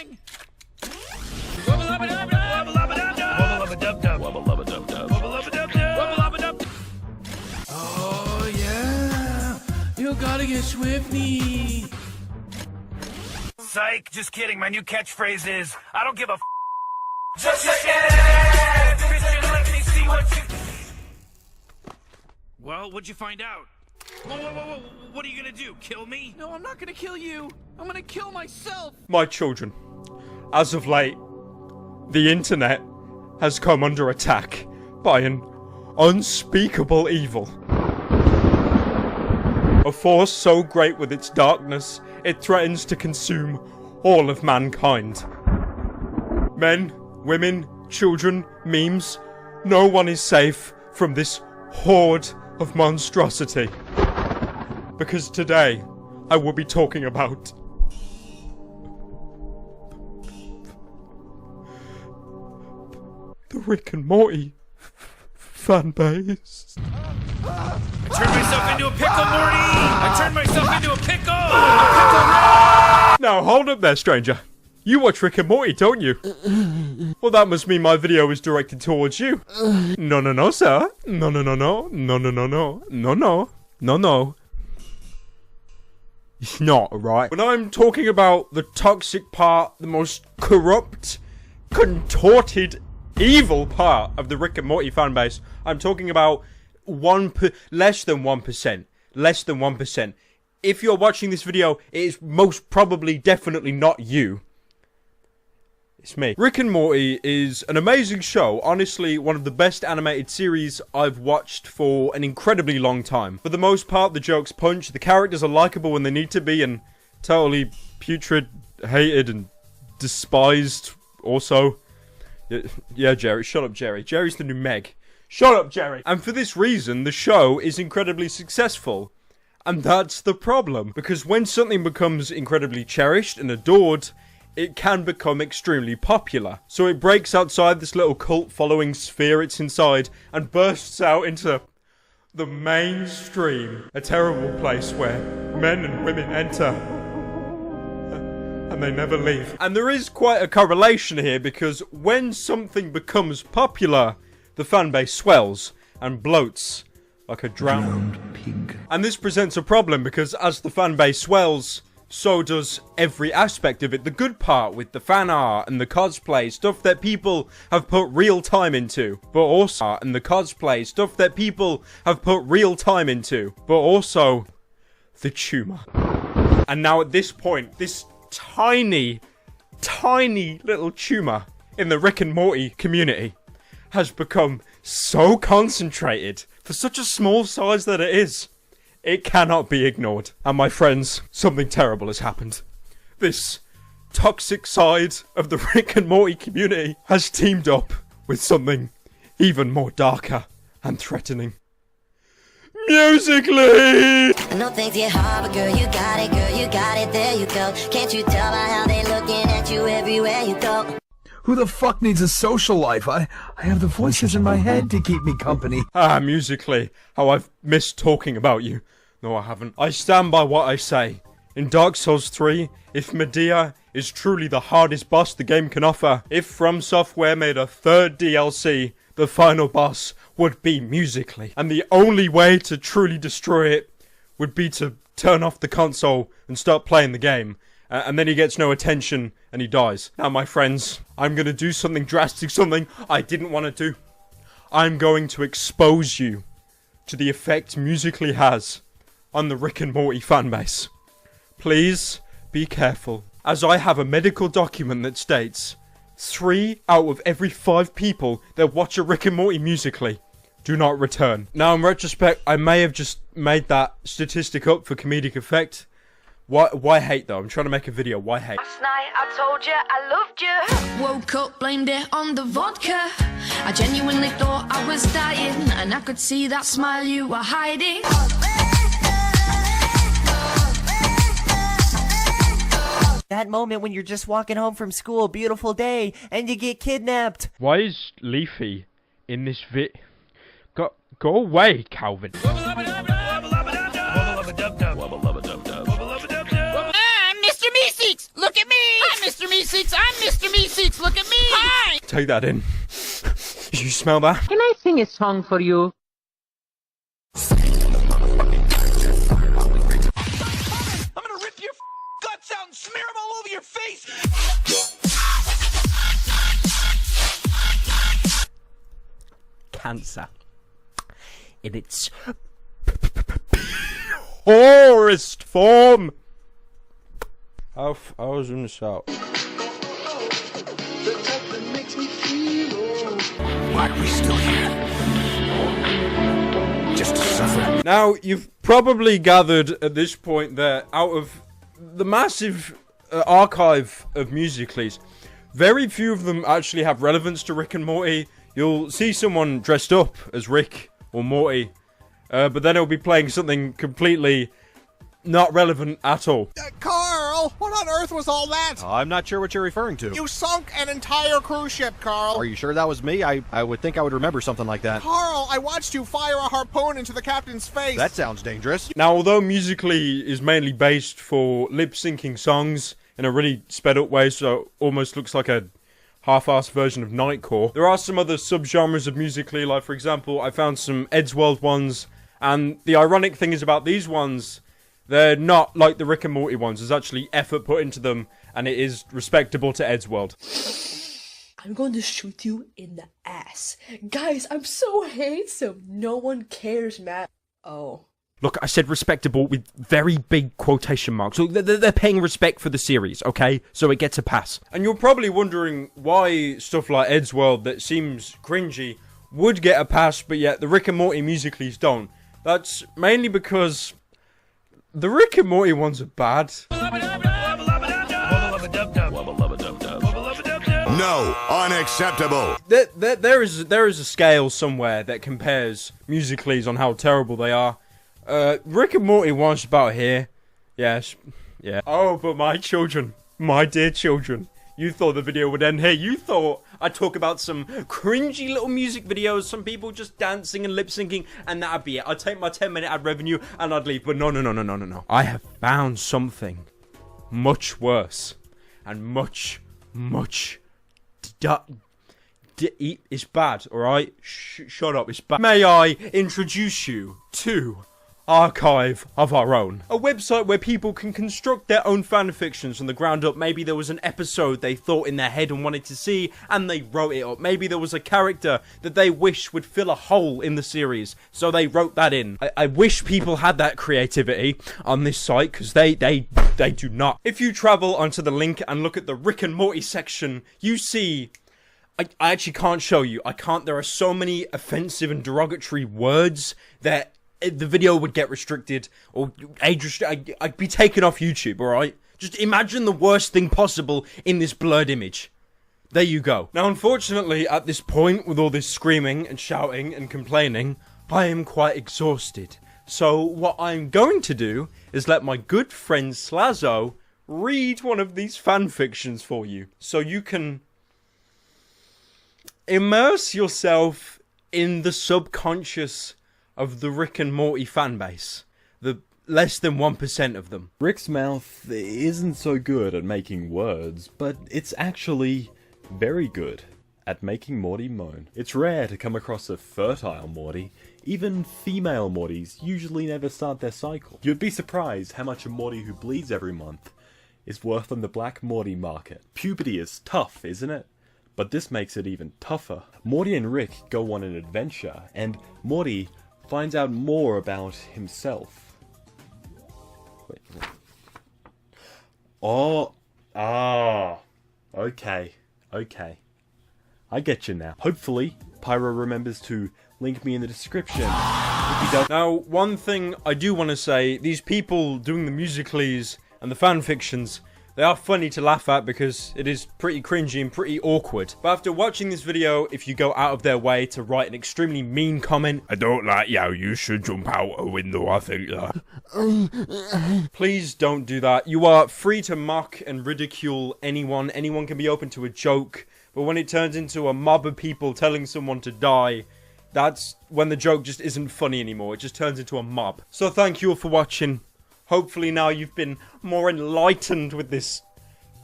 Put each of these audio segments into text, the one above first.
coming! Oh yeah! You gotta get swifty! Psych, just kidding. My new catchphrase is, I don't give a Well, what'd you find out? Whoa, what are you gonna do, kill me? No, I'm not gonna kill you! I'm gonna kill myself! My children, as of late, the internet has come under attack by an unspeakable evil. A force so great with its darkness, it threatens to consume all of mankind. Men, women, children, memes, no one is safe from this horde of monstrosity. Because today, I will be talking about the Rick and Morty fan base. I turned myself into a pickle, Morty! I turned myself into a pickle! A pickle! Now hold up there, stranger. You watch Rick and Morty, don't you? Well, that must mean my video is directed towards you. No, sir. No. It's not, right? When I'm talking about the toxic part, the most corrupt, contorted, evil part of the Rick and Morty fanbase, I'm talking about less than 1%. Less than 1%. If you're watching this video, it is most probably definitely not you. It's me. Rick and Morty is an amazing show. Honestly, one of the best animated series I've watched for an incredibly long time. For the most part, the jokes punch, the characters are likable when they need to be, and totally putrid, hated, and despised also. Yeah, Jerry. Shut up, Jerry. Jerry's the new Meg. Shut up, Jerry! And for this reason, the show is incredibly successful. And that's the problem. Because when something becomes incredibly cherished and adored, it can become extremely popular. So it breaks outside this little cult following sphere it's inside and bursts out into the mainstream. A terrible place where men and women enter and they never leave. And there is quite a correlation here, because when something becomes popular, the fanbase swells and bloats like a drowned pig. And this presents a problem because as the fanbase swells, so does every aspect of it. The good part with the fan art and the cosplay, stuff that people have put real time into. But also, and the cosplay, stuff that people have put real time into. But also, the tumour. And now at this point, this tiny little tumour in the Rick and Morty community has become so concentrated for such a small size that it is. It cannot be ignored. And my friends, something terrible has happened. This toxic side of the Rick and Morty community has teamed up with something even more darker and threatening. Musically! I know things get hard, but girl, you got it, there you go. Can't you tell by how they looking at you everywhere you go? Who the fuck needs a social life? I have the voices in my head to keep me company. Musically, how I've missed talking about you. No, I haven't. I stand by what I say. In Dark Souls 3, if Medea is truly the hardest boss the game can offer, if From Software made a third DLC, the final boss would be Musically. And the only way to truly destroy it would be to turn off the console and start playing the game. And then he gets no attention and he dies. Now, my friends, I'm going to do something drastic, something I didn't want to do. I'm going to expose you to the effect Musically has on the Rick and Morty fanbase. Please be careful, as I have a medical document that states 3 out of every 5 people that watch a Rick and Morty Musically do not return. Now, in retrospect, I may have just made that statistic up for comedic effect. Why hate though? I'm trying to make a video. Why hate? Last night I told you I loved you. Woke up, blamed it on the vodka. I genuinely thought I was dying, and I could see that smile you were hiding. That moment when you're just walking home from school, beautiful day, and you get kidnapped. Why is Leafy in this Go away, Calvin. I'm Mr. Meeseeks! Look at me! I'm Mr. Meeseeks. I'm Mr. Meeseeks. Look at me. Hi. Take that in. You smell that? Can I sing a song for you? I'm gonna rip your guts out and smear them all over your face! Cancer. In its poorest form. I was gonna shout. Why are we still here? Just to suffer. Now, you've probably gathered at this point that out of the massive archive of Musical.lys, very few of them actually have relevance to Rick and Morty. You'll see someone dressed up as Rick or Morty, but then it'll be playing something completely not relevant at all. Carl, what on earth was all that? I'm not sure what you're referring to. You sunk an entire cruise ship, Carl. Are you sure that was me? I would think I would remember something like that. Carl, I watched you fire a harpoon into the captain's face. That sounds dangerous. Now, although Musical.ly is mainly based for lip-syncing songs in a really sped-up way, so it almost looks like a half-assed version of Nightcore, there are some other subgenres of Musical.ly, like, for example, I found some Eddsworld ones, and the ironic thing is about these ones, they're not like the Rick and Morty ones. There's actually effort put into them, and it is respectable to Eddsworld. I'm going to shoot you in the ass. Guys, I'm so handsome. No one cares, Matt. Oh. Look, I said respectable with very big quotation marks. So they're paying respect for the series, okay? So it gets a pass. And you're probably wondering why stuff like Eddsworld that seems cringy would get a pass, but yet the Rick and Morty Musical.lys don't. That's mainly because the Rick and Morty ones are bad. No, unacceptable. There is a scale somewhere that compares Musical.lys on how terrible they are. Rick and Morty one's about here. Yes, yeah. Oh, but my children, my dear children, you thought the video would end here. You thought I'd talk about some cringy little music videos, some people just dancing and lip syncing, and that'd be it. I'd take my 10-minute ad revenue and I'd leave. But no. I have found something much worse and much it's bad, alright? Shut up, it's bad. May I introduce you to Archive of Our Own, a website where people can construct their own fan fictions from the ground up. Maybe there was an episode they thought in their head and wanted to see, and they wrote it up. Maybe there was a character that they wish would fill a hole in the series, so they wrote that in. I wish people had that creativity on this site, because they do not. If you travel onto the link and look at the Rick and Morty section, you see... I actually can't show you. I can't. There are so many offensive and derogatory words that the video would get restricted or I'd be taken off YouTube, alright? Just imagine the worst thing possible in this blurred image. There you go. Now, unfortunately, at this point, with all this screaming and shouting and complaining, I am quite exhausted. So what I'm going to do is let my good friend Slazzo read one of these fan fictions for you, so you can immerse yourself in the subconscious of the Rick and Morty fanbase. The less than 1% of them. Rick's mouth isn't so good at making words, but it's actually very good at making Morty moan. It's rare to come across a fertile Morty. Even female Mortys usually never start their cycle. You'd be surprised how much a Morty who bleeds every month is worth on the black Morty market. Puberty is tough, isn't it? But this makes it even tougher. Morty and Rick go on an adventure, and Morty finds out more about himself. Wait. Okay. I get you now. Hopefully, Pyro remembers to link me in the description. If he does. Now, one thing I do want to say, these people doing the Musical.lys and the fan fictions, they are funny to laugh at because it is pretty cringy and pretty awkward. But after watching this video, if you go out of their way to write an extremely mean comment, I don't like you, you should jump out a window, I think that. Please don't do that. You are free to mock and ridicule anyone. Anyone can be open to a joke. But when it turns into a mob of people telling someone to die, that's when the joke just isn't funny anymore. It just turns into a mob. So thank you all for watching. Hopefully now you've been more enlightened with this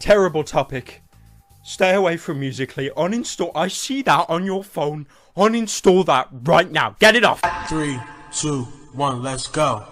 Terrible topic. Stay away from Musical.ly. Uninstall. I see that on your phone. Uninstall that right now. Get it off. 3, 2, 1, let's go.